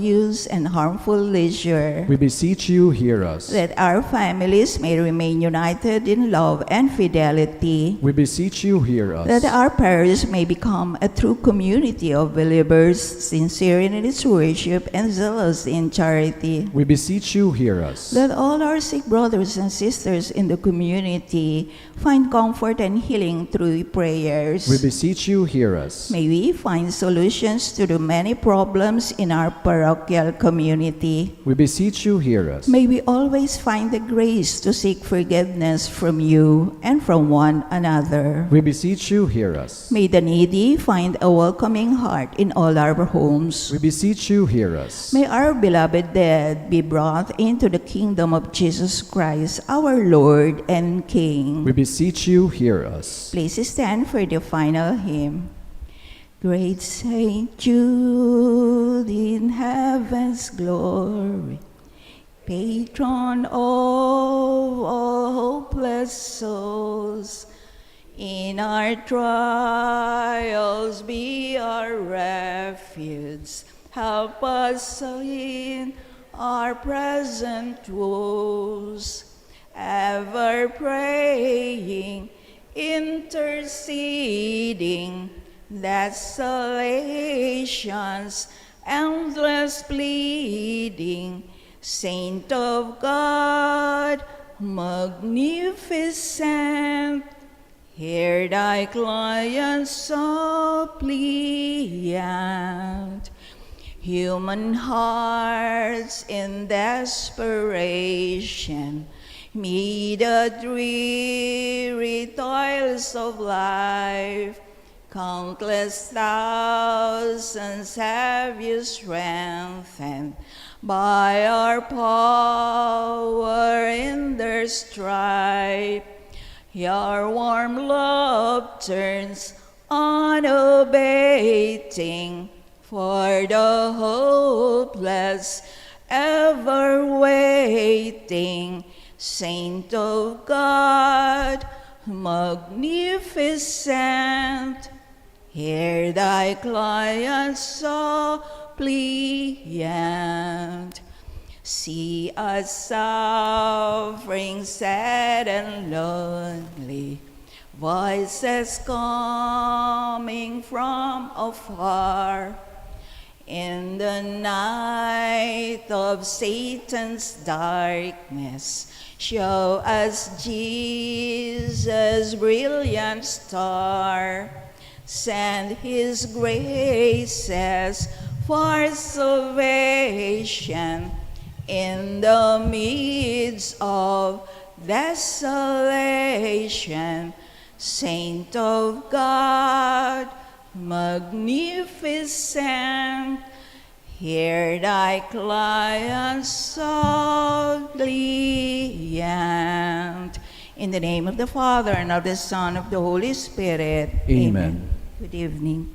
use and harmful leisure. We beseech you, hear us. That our families may remain united in love and fidelity. We beseech you, hear us. That our parish may become a true community of believers, sincere in its worship and zealous in charity. We beseech you, hear us. That all our sick brothers and sisters in the community find comfort and healing through prayers. We beseech you, hear us. May we find solutions to the many problems in our parochial community. We beseech you, hear us. May we always find the grace to seek forgiveness from you and from one another. We beseech you, hear us. May the needy find a welcoming heart in all our homes. We beseech you, hear us. May our beloved dead be brought into the kingdom of Jesus Christ, our Lord and King. We beseech you, hear us. Please stand for the final hymn. Great Saint Jude in heaven's glory, patron of all hopeless souls, in our trials be our refuge. Help us in our present woes, ever praying, interceding, desolations, endless pleading. Saint of God, magnificent, hear thy clients so pliant. Human hearts in desperation meet the dreary toils of life. Countless thousands have you strengthened by our power in their strife. Your warm love turns unabating for the hopeless, ever waiting. Saint of God, magnificent, hear thy clients so pliant. See us suffering, sad and lonely, voices coming from afar. In the night of Satan's darkness, show us Jesus' brilliant star. Send his graces for salvation in the midst of desolation. Saint of God, magnificent, hear thy clients so pliant. In the name of the Father, and of the Son, of the Holy Spirit. Amen. Good evening.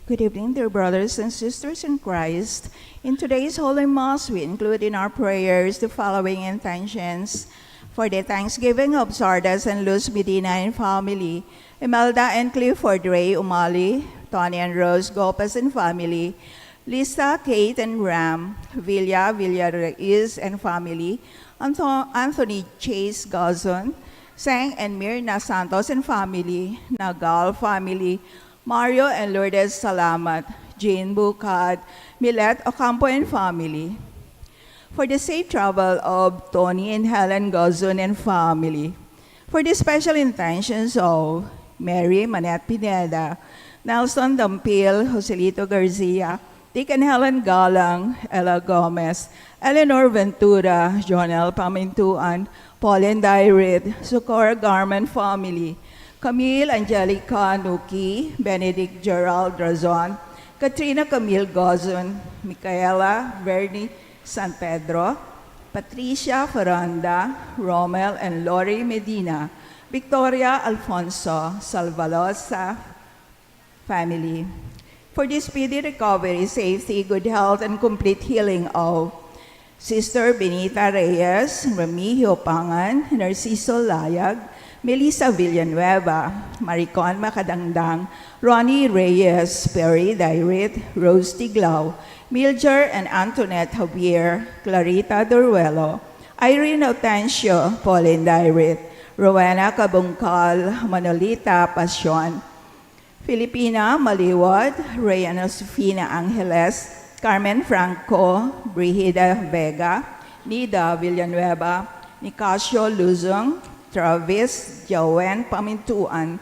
Good evening, dear brothers and sisters in Christ. In today's Holy Mass, we include in our prayers the following intentions: For the thanksgiving of Sardas and Luz Medina and family, Imelda and Clifford Ray Umali, Tony and Rose Gopez and family, Lisa, Kate and Ram, Villarreal and family, Anthony Chase Gazon, Sang and Mirna Santos and family, Nagal family, Mario and Lourdes Salamat, Jane Bukad, Milet Ocampo and family. For the safe travel of Tony and Helen Gozon and family. For the special intentions of Mary Manette Pineda, Nelson Dampil, Joselito Garcia, Dick and Helen Galang, Ella Gomez, Eleanor Ventura, Jonel Pamintuan, Pauline Dairit, Socorro Garment family, Camille Angelica Nuki, Benedict Gerald Razon, Katrina Camille Gozon, Micaela Verni San Pedro, Patricia Ferranda, Romel and Lori Medina, Victoria Alfonso, Salvalosa family. For the speedy recovery, safety, good health, and complete healing of Sister Benita Reyes, Remigio Pangan, Narciso Layag, Melissa Villanueva, Maricon Macadangdang, Ronnie Reyes, Perry Dairit, Rose Tiglao, Milger and Antoinette Javier, Clarita Duruelo, Irene Autencio, Pauline Dairit, Rowena Cabungcal, Manolita Pasyon, Filipina Maliwad, Rayana Sofina Angeles, Carmen Franco, Brigida Vega, Nida Villanueva, Nicasio Luzong, Travis Jowen Pamintuan,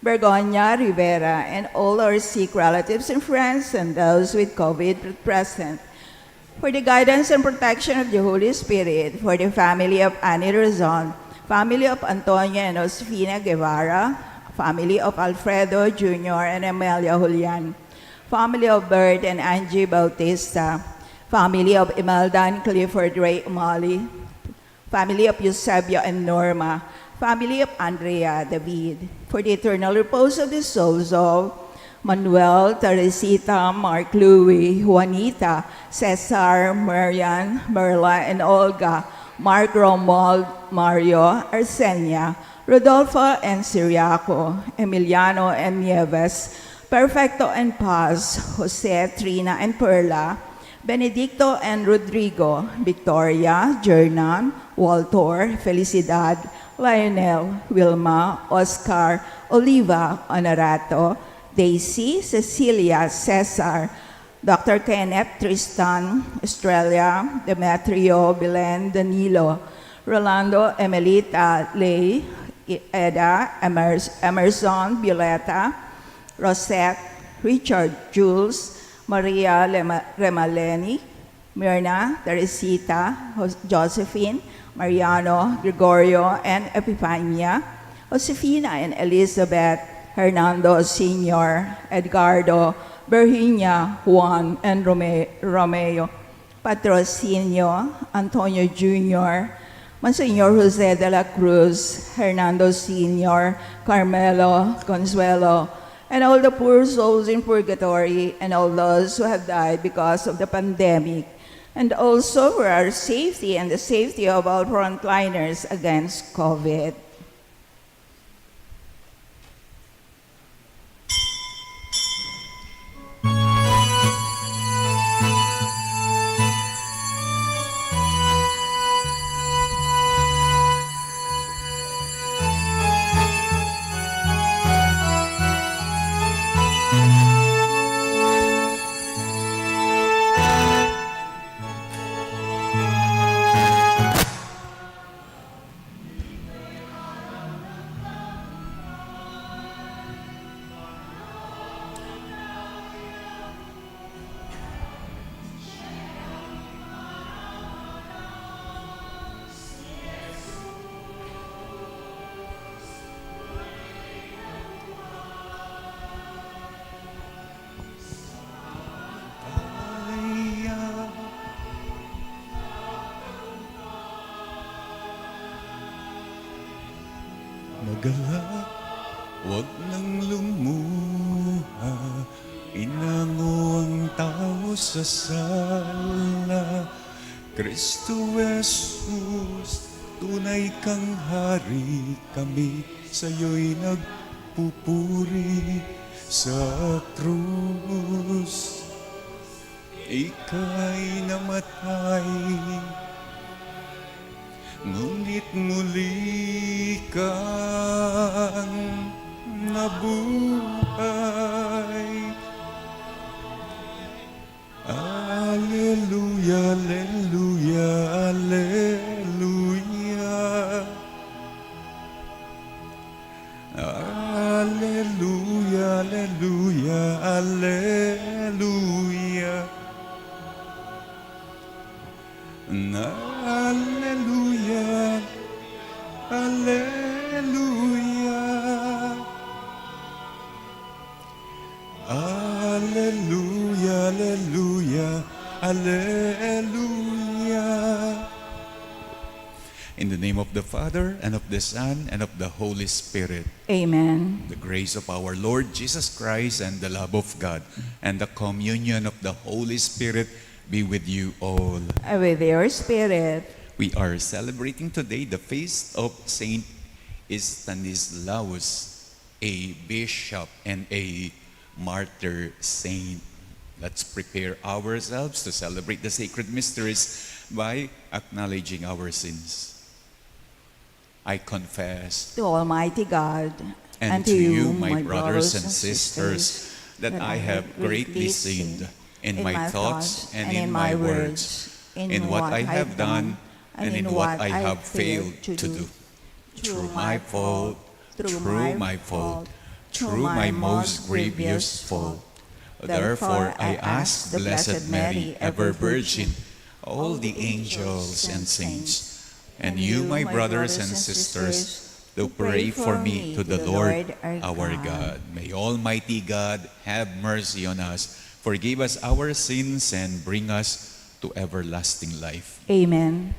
Bergonia Rivera, and all our sick relatives and friends and those with COVID present. For the guidance and protection of the Holy Spirit, for the family of Annie Razon, family of Antonia and Josefina Guevara, family of Alfredo Jr. and Amelia Julian, family of Bert and Angie Bautista, family of Imelda and Clifford Ray Umali, family of Eusebio and Norma, family of Andrea David, for the eternal repose of the souls of Manuel, Teresita, Mark Louie, Juanita, Cesar, Marian, Merla, and Olga, Mark Romuald, Mario, Arsenia, Rodolfo and Siriaco, Emiliano and Nieves, Perfecto and Paz, Jose, Trina and Perla, Benedicto and Rodrigo, Victoria, Jernan, Walter, Felicidad, Lionel, Wilma, Oscar, Oliva, Honorato, Daisy, Cecilia, Cesar, Dr. Kenneth, Tristan, Estrella, Demetrio, Belen, Danilo, Rolando, Emelita, Lay, Eda, Emerson, Violeta, Rosette, Richard, Jules, Maria Remaleni, Myrna, Teresita, Josephine, Mariano, Gregorio, and Epifania, Josefina and Elizabeth, Hernando Sr., Edgardo, Virginia, Juan, and Romeo, Patrocinio, Antonio Jr., Monsignor Jose de la Cruz, Hernando Sr., Carmelo, Consuelo, and all the poor souls in purgatory, and all those who have died because of the pandemic, and also for our safety and the safety of all frontliners against COVID. Magalak, wag nang lumuha, inango ang tao sa sala. Kristo Jesus, tunay tunay kang hari, kami sa'yo'y nagpupuri sa krus. Ika'y namatay, ngunit muli kang nabuhay. Alleluia, alleluia, alleluia. Alleluia, alleluia, alleluia. Alleluia, alleluia. Alleluia, alleluia, alleluia. In the name of the Father, and of the Son, and of the Holy Spirit. Amen. The grace of our Lord Jesus Christ, and the love of God, and the communion of the Holy Spirit be with you all. And with your spirit. We are celebrating today the feast of Saint Stanislaus, a bishop and a martyr saint. Let's prepare ourselves to celebrate the sacred mysteries by acknowledging our sins. I confess To Almighty God and to you, my brothers and sisters, that I have greatly sinned in my thoughts and in my words, in what I have done and in what I have failed to do. Through my fault, through my fault, through my most grievous fault. Therefore I ask the Blessed Mary, ever Virgin, all the angels and saints, and you, my brothers and sisters, to pray for me to the Lord our God. May Almighty God have mercy on us, forgive us our sins, and bring us to everlasting life. Amen.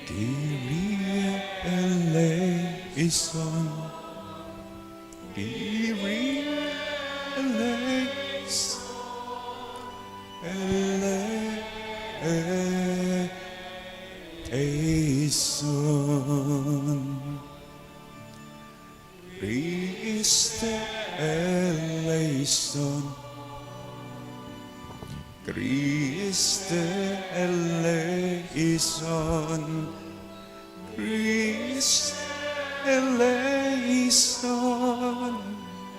Kyrie eleison, Kyrie eleison, Christe eleison, Christe eleison, Christe eleison,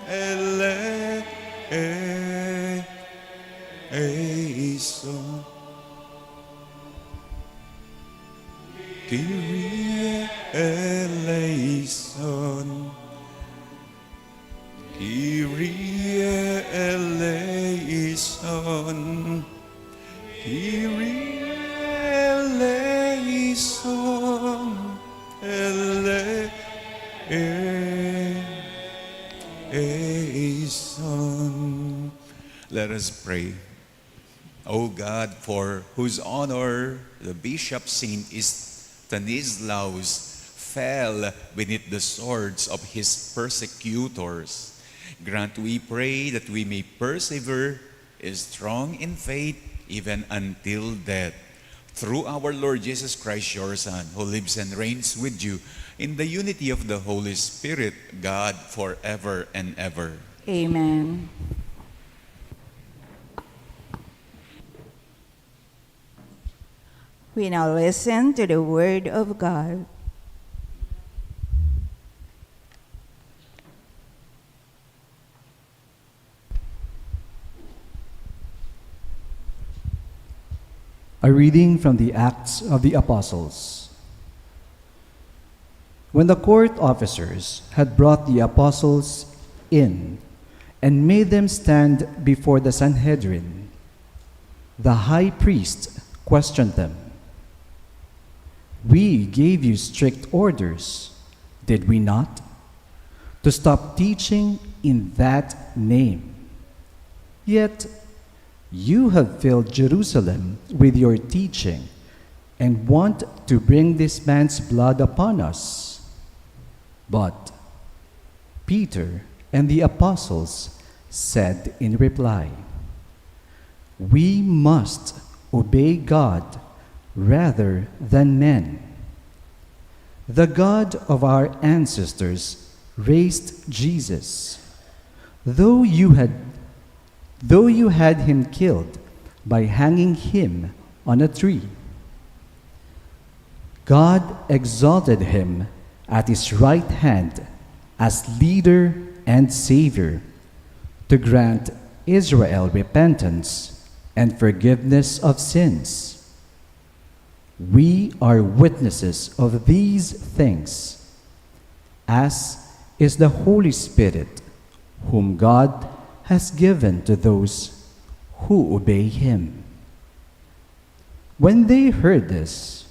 eleison. Kyrie eleison, Kyrie eleison, Kyrie eleison, eleison. Let us pray. O God, for whose honor the Bishop Saint Stanislaus fell beneath the swords of his persecutors, grant, we pray, that we may persevere strong in faith even until death. Through our Lord Jesus Christ, your Son, who lives and reigns with you in the unity of the Holy Spirit, God, forever and ever. Amen. We now listen to the Word of God. A reading from the Acts of the Apostles. When the court officers had brought the apostles in and made them stand before the Sanhedrin, the high priest questioned them. We gave you strict orders, did we not, to stop teaching in that name? Yet You have filled Jerusalem with your teaching and want to bring this man's blood upon us. But Peter and the apostles said in reply, We must obey God rather than men. The God of our ancestors raised Jesus, though you had him killed by hanging him on a tree. God exalted him at his right hand as leader and savior to grant Israel repentance and forgiveness of sins. We are witnesses of these things, as is the Holy Spirit, whom God has given to those who obey him. When they heard this,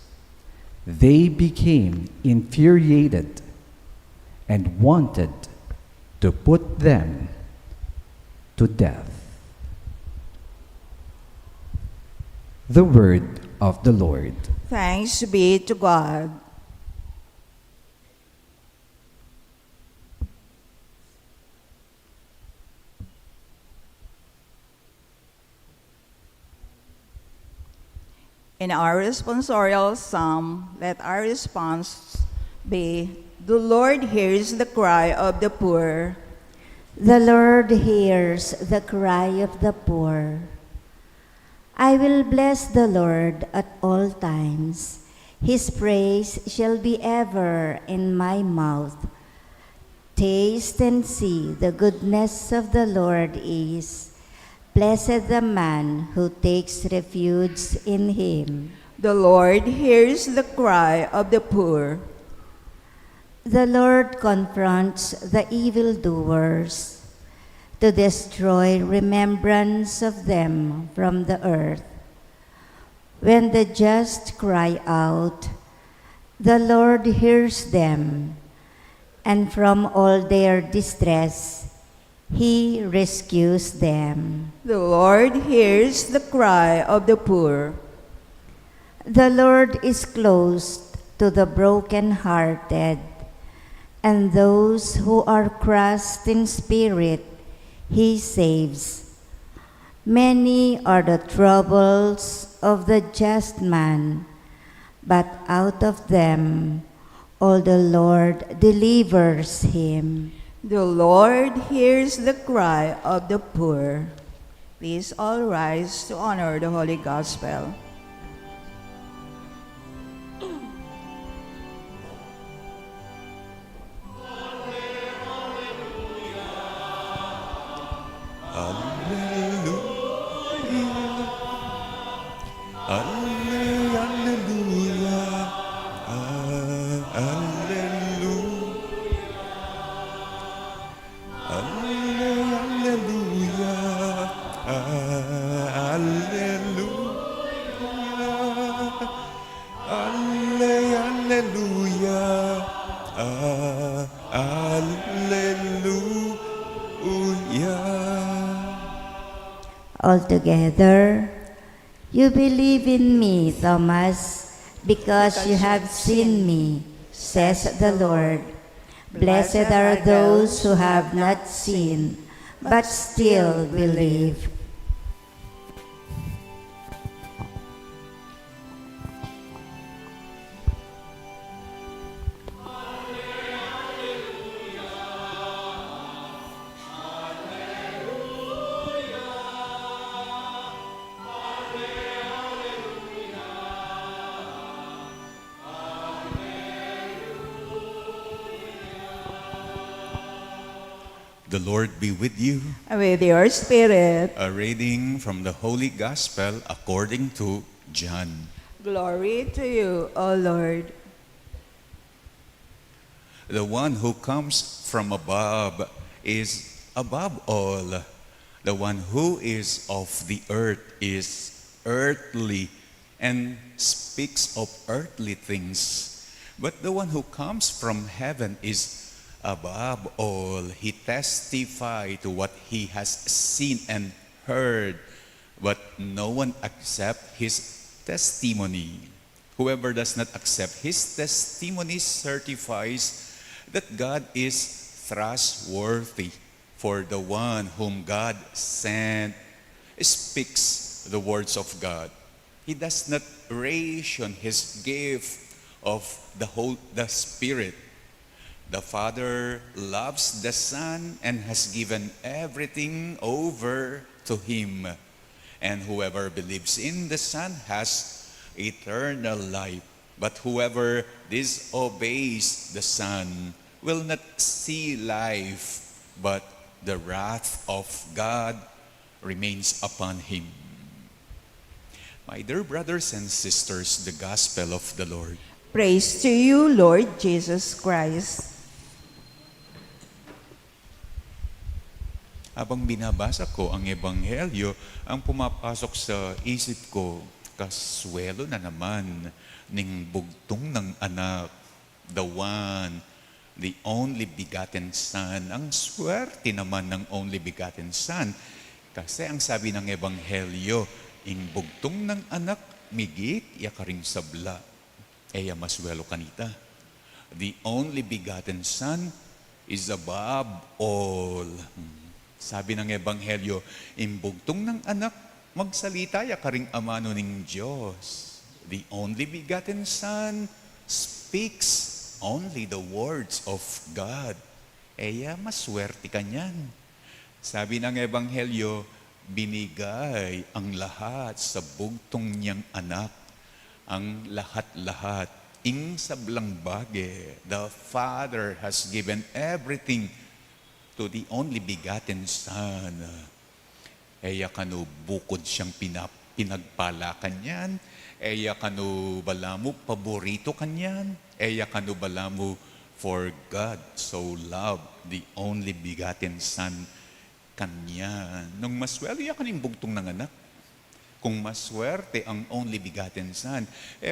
they became infuriated and wanted to put them to death. The word of the Lord. Thanks be to God. In our responsorial psalm, let our response be, The Lord hears the cry of the poor. The Lord hears the cry of the poor. I will bless the Lord at all times. His praise shall be ever in my mouth. Taste and see the goodness of the Lord is. Blessed the man who takes refuge in him. The Lord hears the cry of the poor. The Lord confronts the evildoers to destroy remembrance of them from the earth. When the just cry out, the Lord hears them, and from all their distress, He rescues them. The Lord hears the cry of the poor. The Lord is close to the brokenhearted, and those who are crushed in spirit, He saves. Many are the troubles of the just man, but out of them all the Lord delivers him. The Lord hears the cry of the poor. Please all rise to honor the Holy Gospel. Altogether, you believe in me, Thomas, because you have seen me, says the Lord. Blessed are those who have not seen, but still believe. The Lord be with you. And with your spirit. A reading from the Holy Gospel according to John. Glory to you, O Lord. The one who comes from above is above all. The one who is of the earth is earthly and speaks of earthly things. But the one who comes from heaven is above all. He testifies to what he has seen and heard. but no one accept his testimony. Whoever does not accept his testimony certifies that God is trustworthy, for the one whom God sent speaks the words of God. He does not ration his gift of the Spirit. The Father loves the Son and has given everything over to him. And whoever believes in the Son has eternal life. But whoever disobeys the Son will not see life, but the wrath of God remains upon him. My dear brothers and sisters, the Gospel of the Lord. Praise to you, Lord Jesus Christ. Habang binabasa ko ang Ebanghelyo, ang pumapasok sa isip ko, kaswelo na naman ning bugtong ng anak, the one, the only begotten Son. Ang swerte naman ng only begotten Son. Kasi ang sabi ng Ebanghelyo, ing bugtong ng anak, migit yakaring sabla. Eya maswelo kanita. The only begotten Son is above all. Sabi ng Ebanghelyo, imbugtong ng anak, magsalita yakaring amano ng Diyos. The only begotten Son speaks only the words of God. Eya, maswerte ka niyan. Sabi ng Ebanghelyo, binigay ang lahat sa bugtong niyang anak. Ang lahat-lahat, ing sablang bagay. The Father has given everything to the only begotten Son. Eya kanu bukod siyang pinagpala kanyan. Eya kanu balamu paborito kanyan. Eya kanu balamu for God so loved the only begotten Son kanyan. Nung maswerte ya kaning bugtong ng anak. Kung maswerte ang only begotten Son,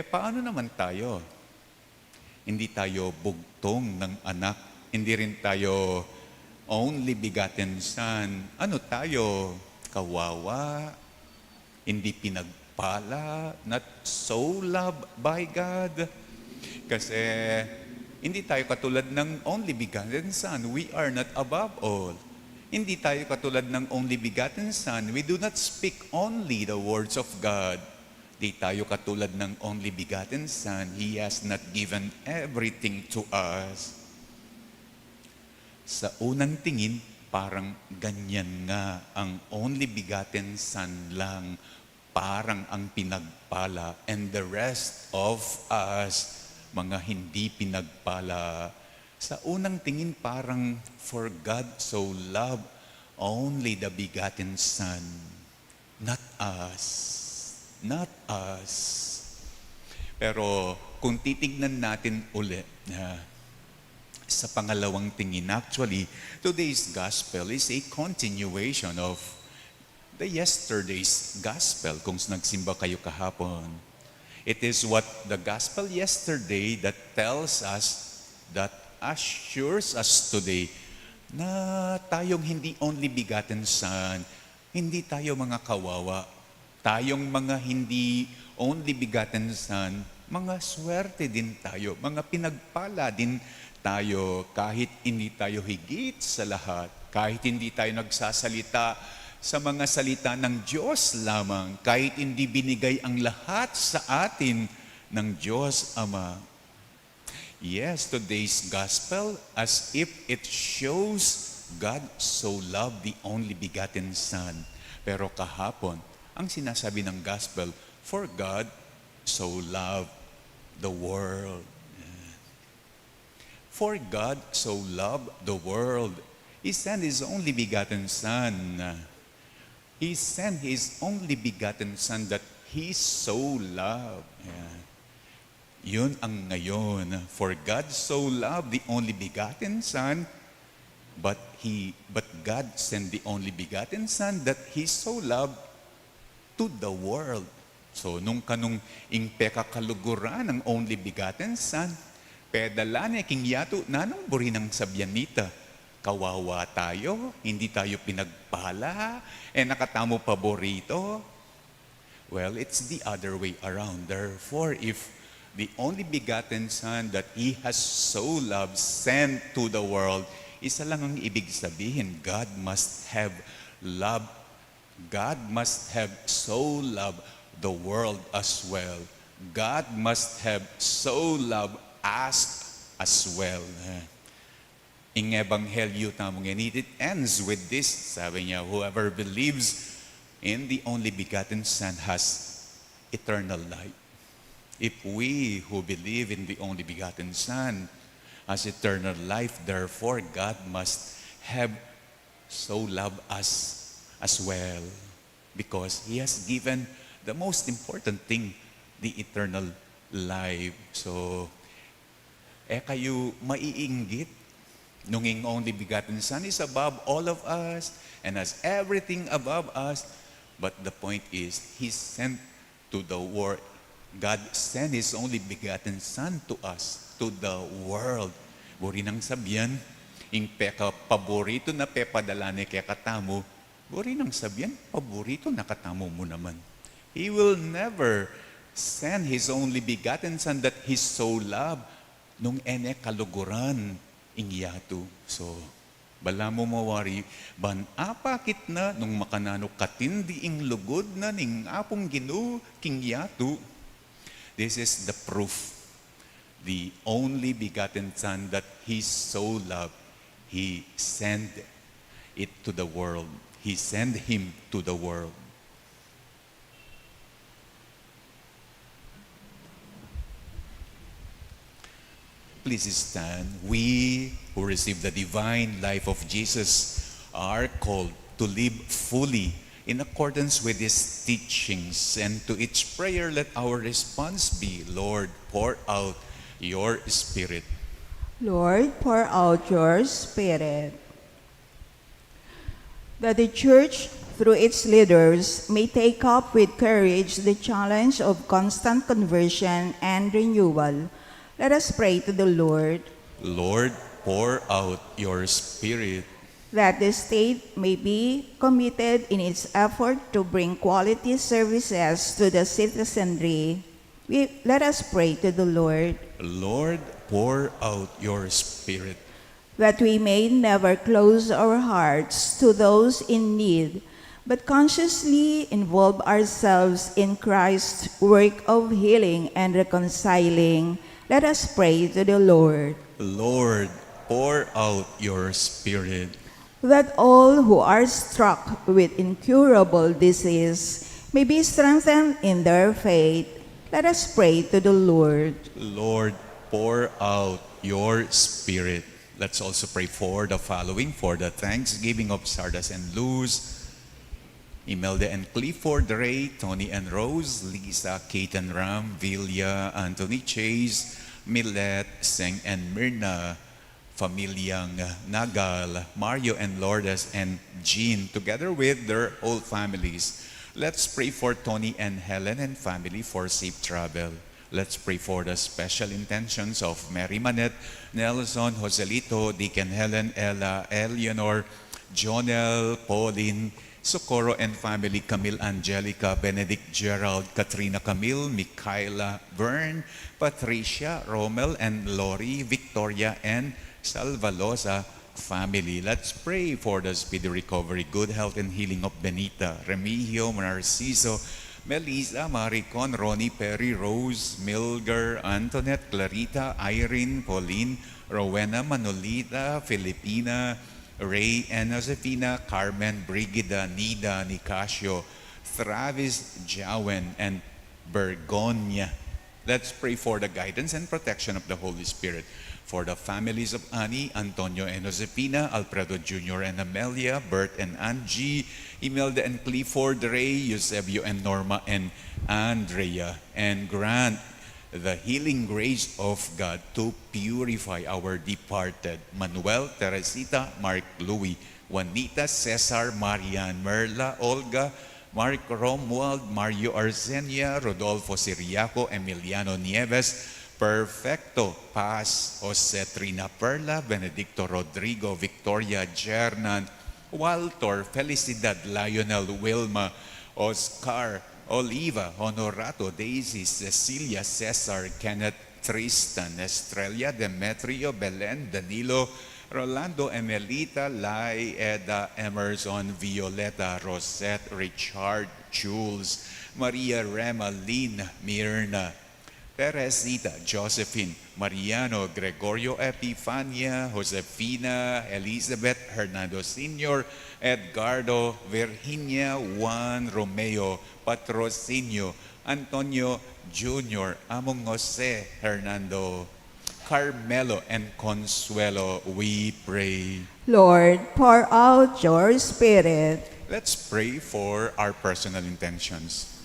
paano naman tayo? Hindi tayo bugtong ng anak. Hindi rin tayo only begotten Son. Ano tayo? Kawawa, hindi pinagpala, not so loved by God. Kasi hindi tayo katulad ng only begotten Son. We are not above all. Hindi tayo katulad ng only begotten Son. We do not speak only the words of God. Di tayo katulad ng only begotten Son. He has not given everything to us. Sa unang tingin, parang ganyan nga ang only begotten Son lang, parang ang pinagpala, and the rest of us, mga hindi pinagpala. Sa unang tingin, parang for God so loved only the begotten Son, not us. Not us. Pero kung titignan natin ulit, sa pangalawang tingin, actually, today's gospel is a continuation of the yesterday's gospel. Kung nagsimba kayo kahapon, it is what the gospel yesterday that tells us, that assures us today, na tayong hindi only begotten Son, hindi tayo mga kawawa, tayong mga hindi only begotten Son, mga swerte din tayo, mga pinagpala din tayo, kahit hindi tayo higit sa lahat, kahit hindi tayo nagsasalita sa mga salita ng Diyos lamang, kahit hindi binigay ang lahat sa atin ng Diyos Ama. Yes, today's gospel, as if it shows God so loved the only begotten Son. Pero kahapon, ang sinasabi ng gospel, for God so loved the world. For God so loved the world, He sent His only begotten Son. He sent His only begotten Son that He so loved. Yun ang ngayon. For God so loved the only begotten Son, but God sent the only begotten Son that He so loved to the world. So, nung kanong ingpeka kaluguran ng only begotten Son, pedalane king yato nanong buri ng sabyanita. Kawawa tayo, hindi tayo pinagpala, nakatamo paborito, Well, it's the other way around. Therefore, if the only begotten Son that He has so loved sent to the world, isa lang ang ibig sabihin, God must have loved, God must have so loved the world as well. God must have so loved us as well. In Ebanghelyo tamong yan, it ends with this. Sabi niya, whoever believes in the only begotten Son has eternal life. If we who believe in the only begotten Son has eternal life, therefore God must have so loved us as well, because He has given the most important thing, the eternal life. So, kayo maiinggit nung only begotten Son is above all of us and has everything above us. But the point is, He sent to the world. God sent His only begotten Son to us, to the world. Buri nang sabyan, ing peka paborito na pepadala ni kaya katamo, buri nang sabyan, paborito na katamo mo naman. He will never send His only begotten Son that He so loved nung ene kaluguran ing yato. So, bala mo mawari, ban apakit na nung makanano katindi ing lugod na ning apong Ginoo king yato. This is the proof. The only begotten Son that He so loved, He sent it to the world. He sent Him to the world. Please stand. We who receive the divine life of Jesus are called to live fully in accordance with His teachings. And to each prayer, let our response be, Lord, pour out your Spirit. Lord, pour out your Spirit. That the Church, through its leaders, may take up with courage the challenge of constant conversion and renewal. Let us pray to the Lord. Lord, pour out your Spirit. That the state may be committed in its effort to bring quality services to the citizenry. Let us pray to the Lord. Lord, pour out your Spirit. That we may never close our hearts to those in need, but consciously involve ourselves in Christ's work of healing and reconciling. Let us pray to the Lord. Lord, pour out your Spirit. That all who are struck with incurable disease may be strengthened in their faith. Let us pray to the Lord. Lord, pour out your Spirit. Let's also pray for the following, for the thanksgiving of Sardas and Luz, Imelda and Clifford, Ray, Tony and Rose, Lisa, Kate and Ram, Vilya, Anthony Chase, Millet, Seng and Myrna, Familiang Nagal, Mario and Lourdes and Jean, together with their whole families. Let's pray for Tony and Helen and family for safe travel. Let's pray for the special intentions of Mary Manette, Nelson, Joselito, Deacon Helen, Ella, Eleanor, Jonel, Pauline, Socorro and family, Camille Angelica, Benedict Gerald, Katrina Camille, Micaela, Vern, Patricia, Romel and Lori, Victoria and Salvalosa family. Let's pray for the speedy recovery, good health and healing of Benita, Remigio, Narciso, Melissa, Maricon, Ronnie, Perry, Rose, Milger, Antoinette, Clarita, Irene, Pauline, Rowena, Manolita, Filipina, Ray and Josefina, Carmen, Brigida, Nida, Nicasio, Travis, Jawen, and Bergonia. Let's pray for the guidance and protection of the Holy Spirit. For the families of Annie, Antonio and Josefina, Alfredo Jr. and Amelia, Bert and Angie, Imelda and Clifford, Ray, Eusebio and Norma and Andrea, and grant the healing grace of God to purify our departed Manuel, Teresita, Mark, Louis, Juanita, Cesar, Marian, Merla, Olga, Mark Romuald, Mario Arsenia, Rodolfo Siriaco, Emiliano Nieves, Perfecto, Paz, Jose Trina Perla, Benedicto Rodrigo, Victoria Jernan, Walter, Felicidad, Lionel, Wilma, Oscar, Oliva, Honorato, Daisy, Cecilia, Cesar, Kenneth, Tristan, Estrella, Demetrio, Belen, Danilo, Rolando, Emelita, Lai, Eda, Emerson, Violeta, Rosette, Richard, Jules, Maria, Rema, Lynn, Mirna, Teresita, Josephine, Mariano, Gregorio, Epifania, Josefina, Elizabeth, Hernando Sr., Edgardo, Virginia, Juan, Romeo, Patrocinio, Antonio Jr., Among Jose, Hernando, Carmelo, and Consuelo, we pray. Lord, pour out your Spirit. Let's pray for our personal intentions.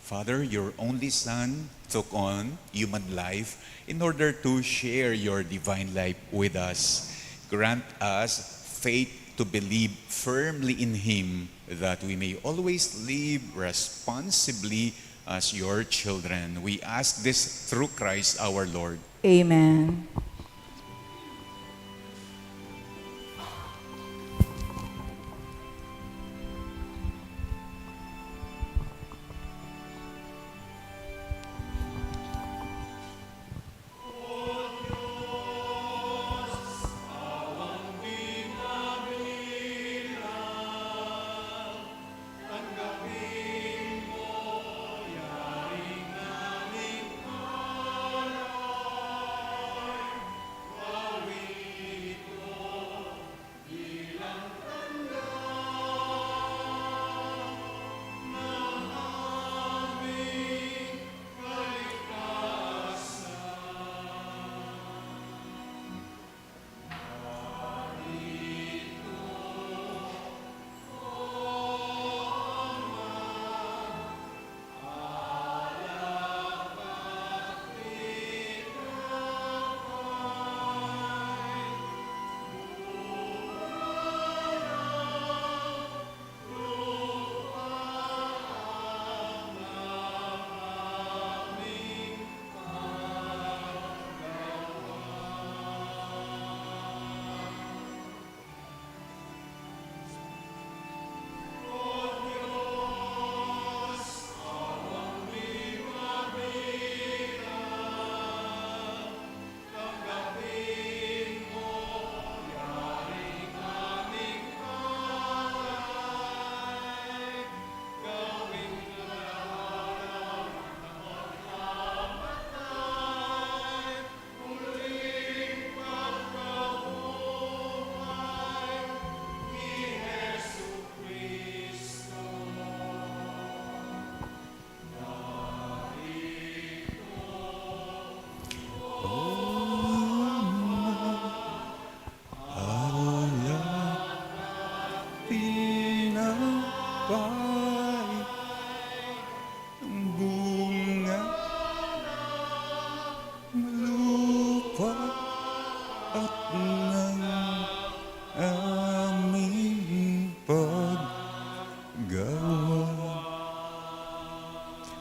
Father, your only Son took on human life in order to share your divine life with us. Grant us faith to believe firmly in Him, that we may always live responsibly as your children. We ask this through Christ our Lord. Amen.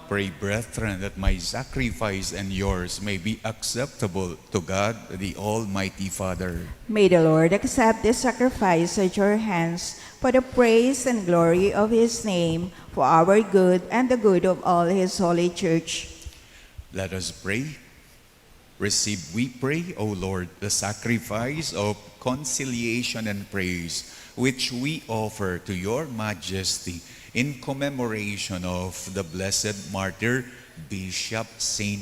Pray, brethren, that my sacrifice and yours may be acceptable to God, the Almighty Father. May the Lord accept this sacrifice at your hands for the praise and glory of His name, for our good and the good of all His holy church. Let us pray. Receive, we pray, O Lord, the sacrifice of conciliation and praise, which we offer to your majesty in commemoration of the blessed martyr, Bishop Saint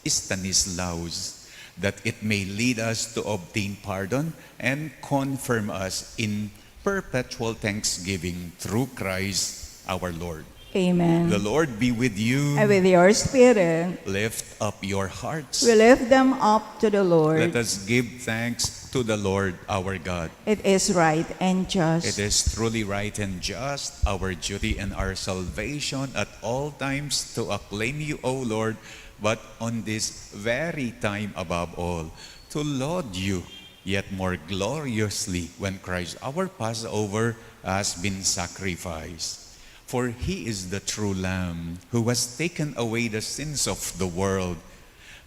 Stanislaus, that it may lead us to obtain pardon and confirm us in perpetual thanksgiving through Christ our Lord. Amen. The Lord be with you. And with your spirit, Lift up your hearts. we lift them up to the Lord. Let us give thanks to the Lord our God. It is right and just. It is truly right and just, our duty and our salvation at all times to acclaim you, O Lord, but on this very time above all, to laud you yet more gloriously when Christ our Passover has been sacrificed. For he is the true Lamb who has taken away the sins of the world.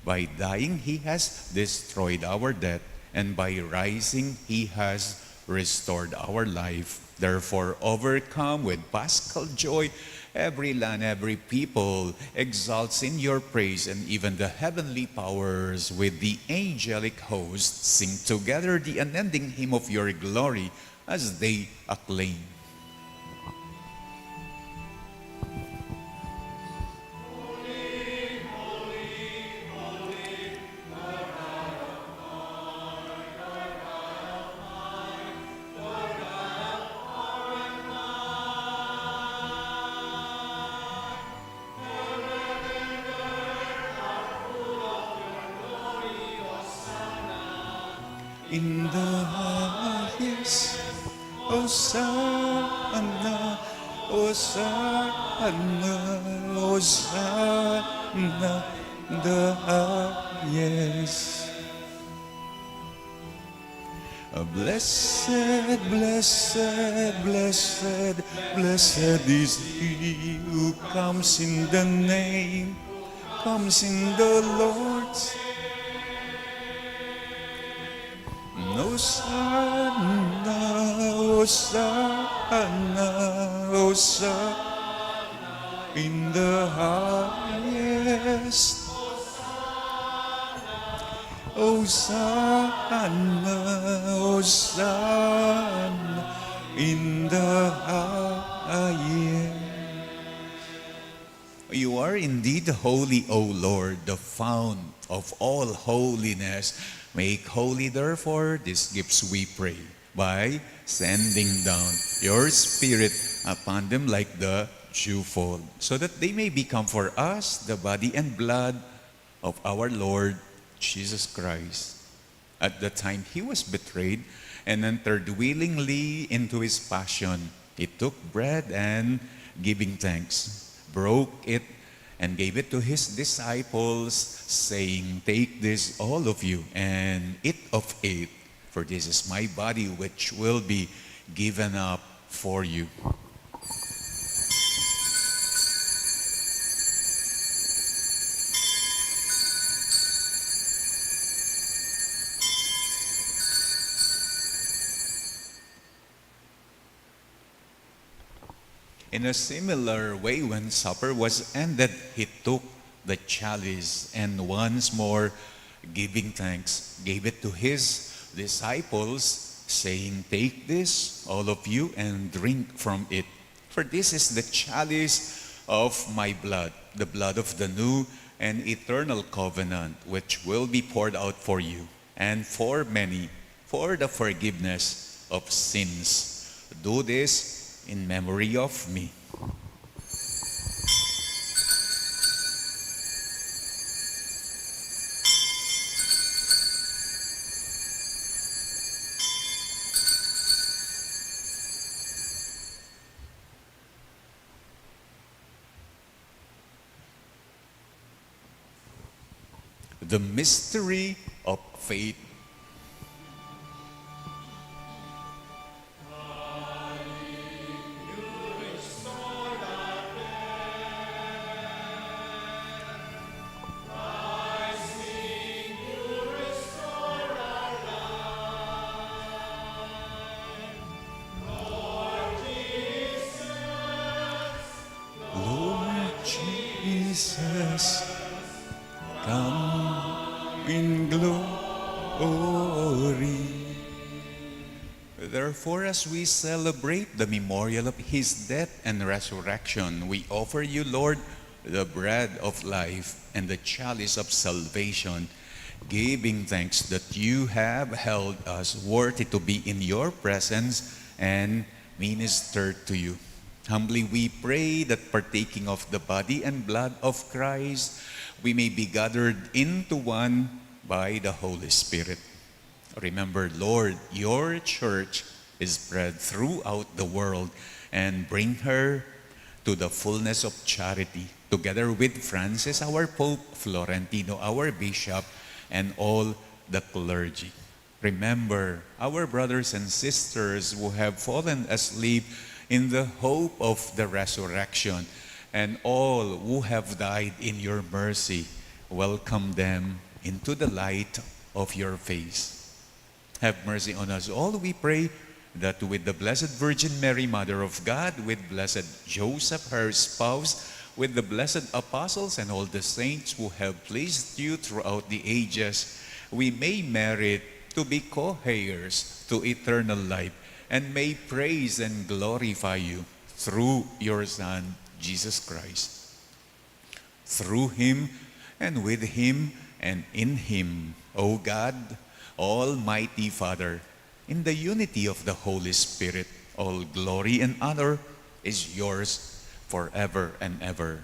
By dying, he has destroyed our death, and by rising, he has restored our life. Therefore, overcome with paschal joy, every land, every people exalts in your praise, and even the heavenly powers with the angelic hosts sing together the unending hymn of your glory as they acclaim. In the highest, Hosanna, Hosanna, Hosanna, the highest. Blessed, blessed, blessed, blessed is he who comes in the name, comes in the Lord's. Hosanna, Hosanna, Hosanna, in the highest. Hosanna, Hosanna, in the highest. You are indeed holy, O Lord, the fount of all holiness. Make holy, therefore, these gifts, we pray, by sending down your Spirit upon them like the dewfall, so that they may become for us the body and blood of our Lord Jesus Christ. At the time he was betrayed and entered willingly into his passion, he took bread and, giving thanks, broke it and gave it to his disciples, saying, "Take this, all of you, and eat of it, for this is my body which will be given up for you." In a similar way, when supper was ended, he took the chalice and once more, giving thanks, gave it to his disciples, saying, "Take this, all of you, and drink from it. For this is the chalice of my blood, the blood of the new and eternal covenant, which will be poured out for you and for many for the forgiveness of sins. Do this in memory of me." The mystery of faith. Lord Jesus, come in glory. Therefore, as we celebrate the memorial of his death and resurrection, we offer you, Lord, the bread of life and the chalice of salvation, giving thanks that you have held us worthy to be in your presence and minister to you. Humbly we pray that partaking of the body and blood of Christ, we may be gathered into one by the Holy Spirit. Remember, Lord, your church is spread throughout the world, and bring her to the fullness of charity, together with Francis, our Pope, Florentino, our Bishop, and all the clergy. Remember our brothers and sisters who have fallen asleep in the hope of the resurrection, and all who have died in your mercy. welcome them into the light of your face. Have mercy on us all, we pray, that with the Blessed Virgin Mary, Mother of God, with Blessed Joseph, her spouse, with the blessed apostles and all the saints who have pleased you throughout the ages, we may merit to be co-heirs to eternal life, and may praise and glorify you through your Son, Jesus Christ. Through him, and with him, and in him, O God, Almighty Father, in the unity of the Holy Spirit, all glory and honor is yours forever and ever.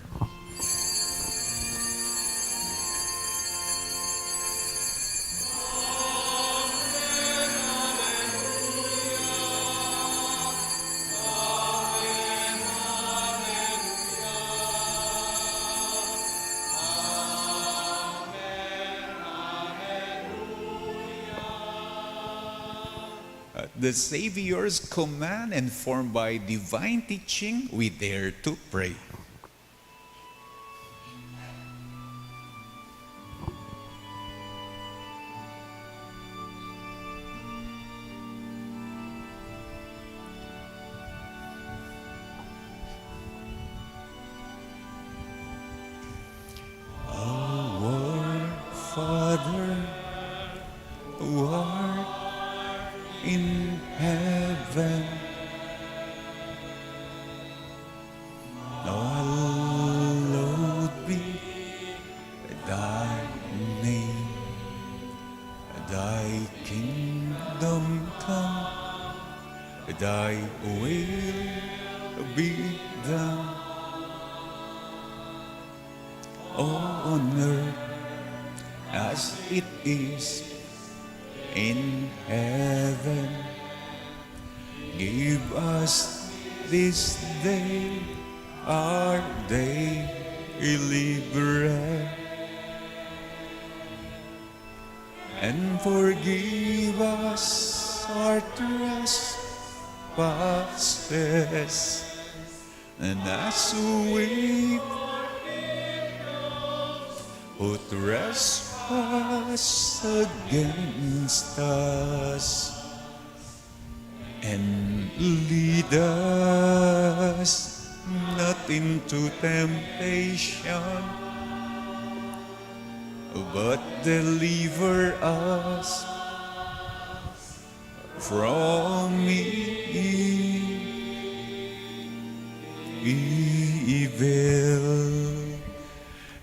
At the Savior's command and formed by divine teaching, we dare to pray. Our Father, who art in heaven, hallowed be thy name. Thy kingdom come, thy will be done, on earth as it is in heaven. Give us this day our daily bread, and forgive us our trespasses, and as we who trespass against us, and lead us not into temptation, but deliver us from evil.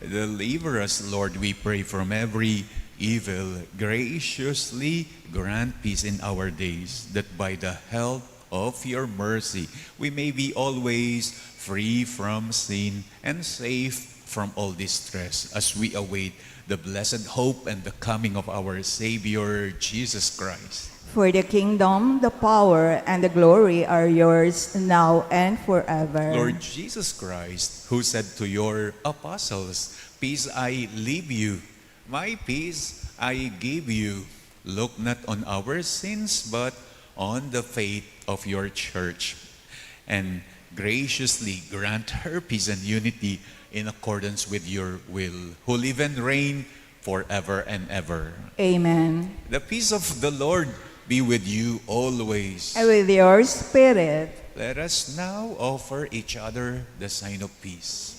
Deliver us, Lord, we pray, from every evil. Graciously grant peace in our days, that by the help of your mercy we may be always free from sin and safe from all distress, as we await the blessed hope and the coming of our Savior, Jesus Christ. For the kingdom, the power, and the glory are yours now and forever. Lord Jesus Christ, who said to your apostles, "Peace I leave you, my peace I give you," look not on our sins, but on the faith of your church, and graciously grant her peace and unity in accordance with your will, who live and reign forever and ever. Amen. The peace of the Lord be with you always. And with your spirit. Let us now offer each other the sign of peace.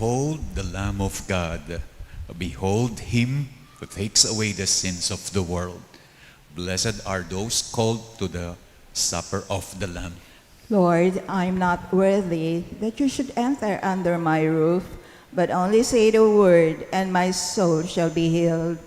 Behold the Lamb of God. Behold him who takes away the sins of the world. Blessed are those called to the supper of the Lamb. Lord, I am not worthy that you should enter under my roof, but only say the word, and my soul shall be healed.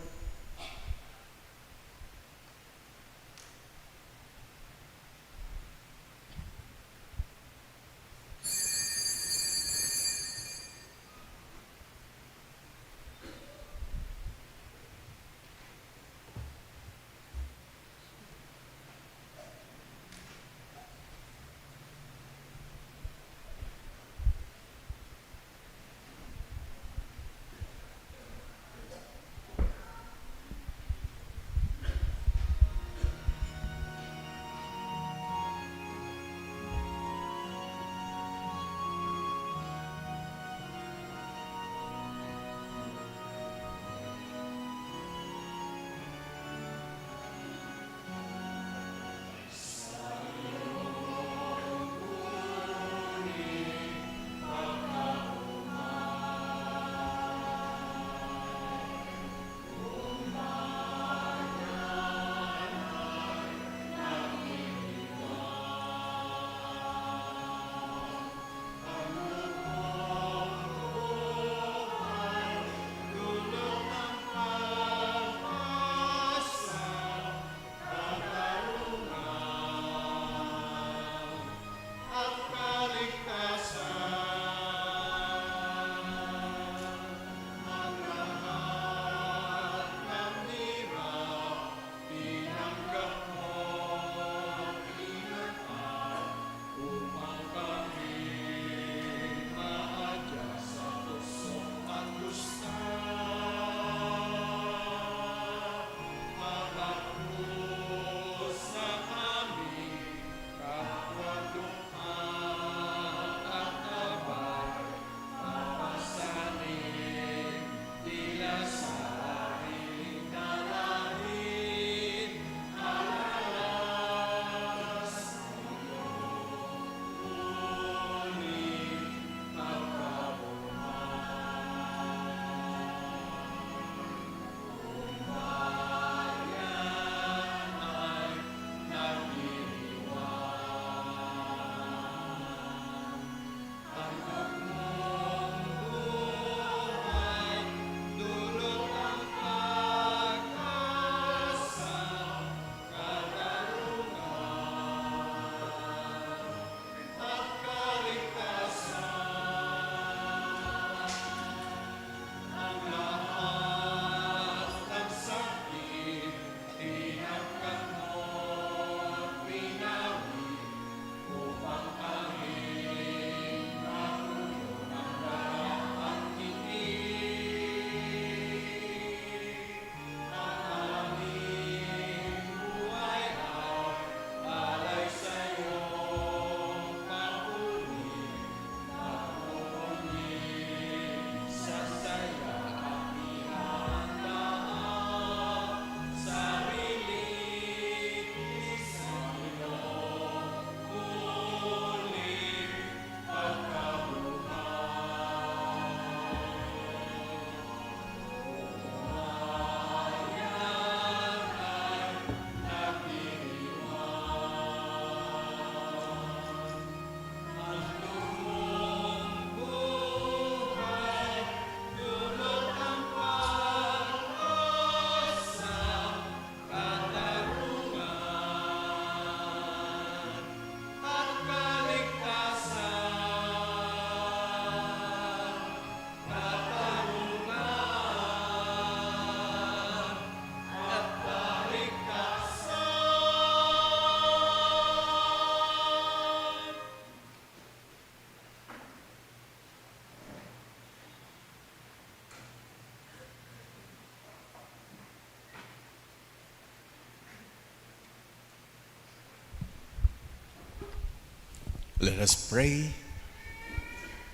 Let us pray.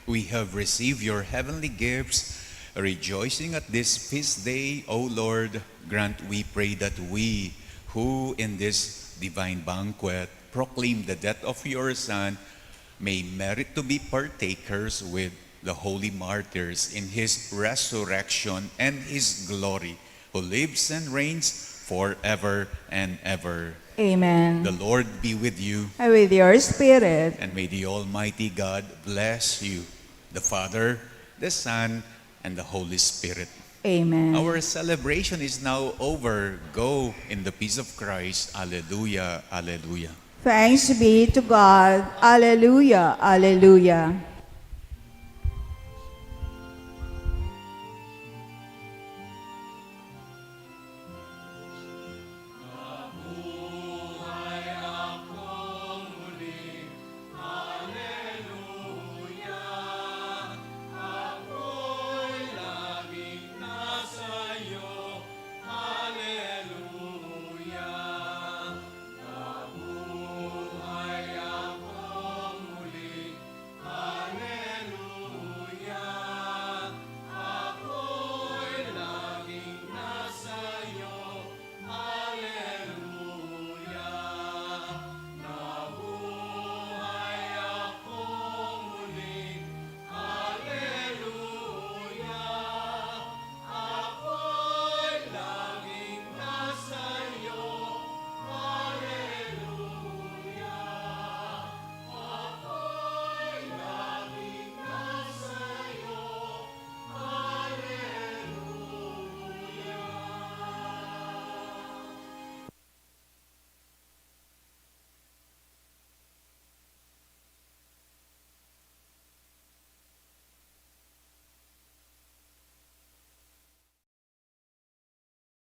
We have received your heavenly gifts, rejoicing at this feast day, O Lord. Grant, we pray, that we, who in this divine banquet proclaim the death of your Son, may merit to be partakers with the holy martyrs in his resurrection and his glory, who lives and reigns forever and ever. Amen. The Lord be with you, And with your spirit. and may the Almighty God bless you, the Father, the Son, and the Holy Spirit. Amen. Our celebration is now over. Go in the peace of Christ. Alleluia, alleluia. Thanks be to God. Alleluia, alleluia.